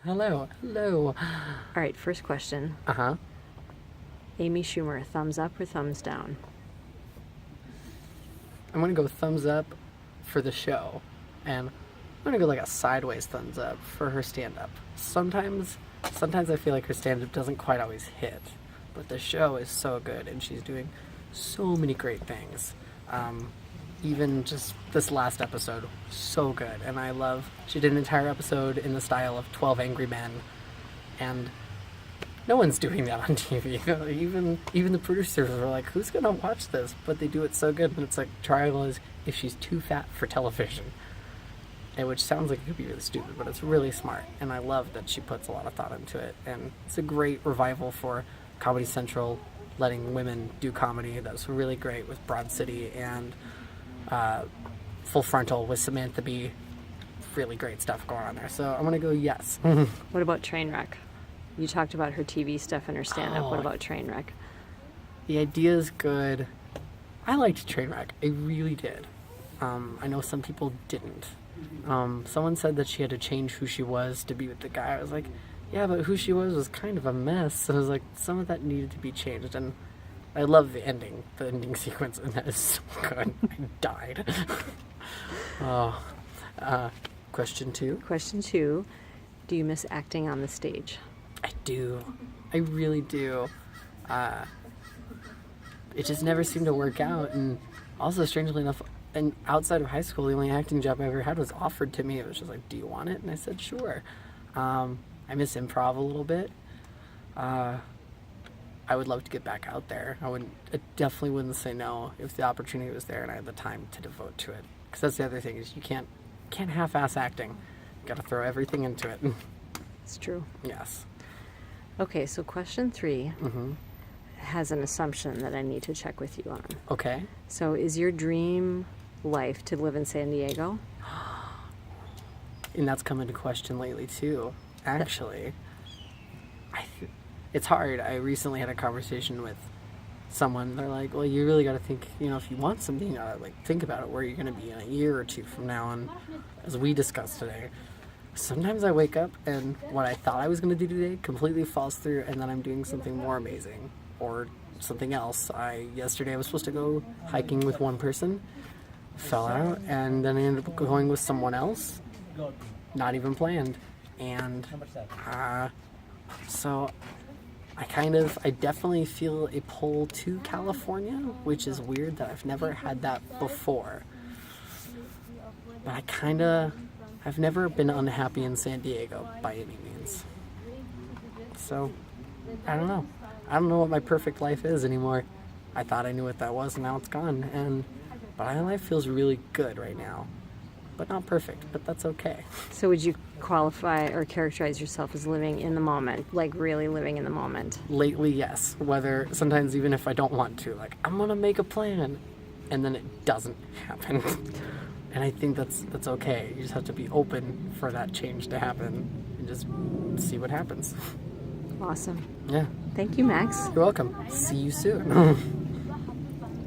Hello, hello. All right, first question. Uh-huh. Amy Schumer, thumbs up or thumbs down? I'm gonna go thumbs up for the show, and I'm gonna go like a sideways thumbs up for her stand-up. Sometimes I feel like her stand-up doesn't quite always hit, but the show is so good, and she's doing so many great things. Even just this last episode, so good, and I love. She did an entire episode in the style of 12 Angry Men, and no one's doing that on TV. Even the producers are like, "Who's gonna watch this?" But they do it so good, and it's like trial is if she's too fat for television, and which sounds like it could be really stupid, but it's really smart, and I love that she puts a lot of thought into it, and it's a great revival for Comedy Central, letting women do comedy. That was really great with Broad City and Full Frontal with Samantha Bee. Really great stuff going on there. So I'm gonna go yes. What about Trainwreck? You talked about her TV stuff and her stand-up. What Oh. about Trainwreck? The idea is good. I liked Trainwreck. I really did. I know some people didn't. Someone said that she had to change who she was to be with the guy. I was like, yeah, but who she was kind of a mess. And I was like, some of that needed to be changed. And I love the ending sequence, and that is so good. I died. Question 2. Question 2, do you miss acting on the stage? I do. I really do. It just never seemed to work out. And also, strangely enough, and outside of high school, the only acting job I ever had was offered to me. It was just like, do you want it? And I said, sure. I miss improv a little bit. I would love to get back out there. I definitely wouldn't say no if the opportunity was there and I had the time to devote to it. Because that's the other thing, is you can't half-ass acting. You gotta throw everything into it. It's true. Yes. Okay, so question 3 has an assumption that I need to check with you on. Okay. So is your dream life to live in San Diego? And that's come into question lately too, actually. It's hard. I recently had a conversation with someone. They're like, well, you really got to think, if you want something, you got to think about it, where you're going to be in a year or two from now. And as we discussed today, sometimes I wake up and what I thought I was going to do today completely falls through, and then I'm doing something more amazing or something else. Yesterday I was supposed to go hiking with one person, fell out, and then I ended up going with someone else, not even planned. And so I definitely feel a pull to California, which is weird that I've never had that before. But I've never been unhappy in San Diego by any means. So, I don't know. I don't know what my perfect life is anymore. I thought I knew what that was, and now it's gone. But my life feels really good right now. But not perfect, but that's okay. So would you qualify or characterize yourself as living in the moment, like really living in the moment? Lately, yes. Whether sometimes even if I don't want to, like, I'm gonna make a plan, and then it doesn't happen. And I think that's okay. You just have to be open for that change to happen and just see what happens. Awesome. Yeah. Thank you, Max. You're welcome. See you soon.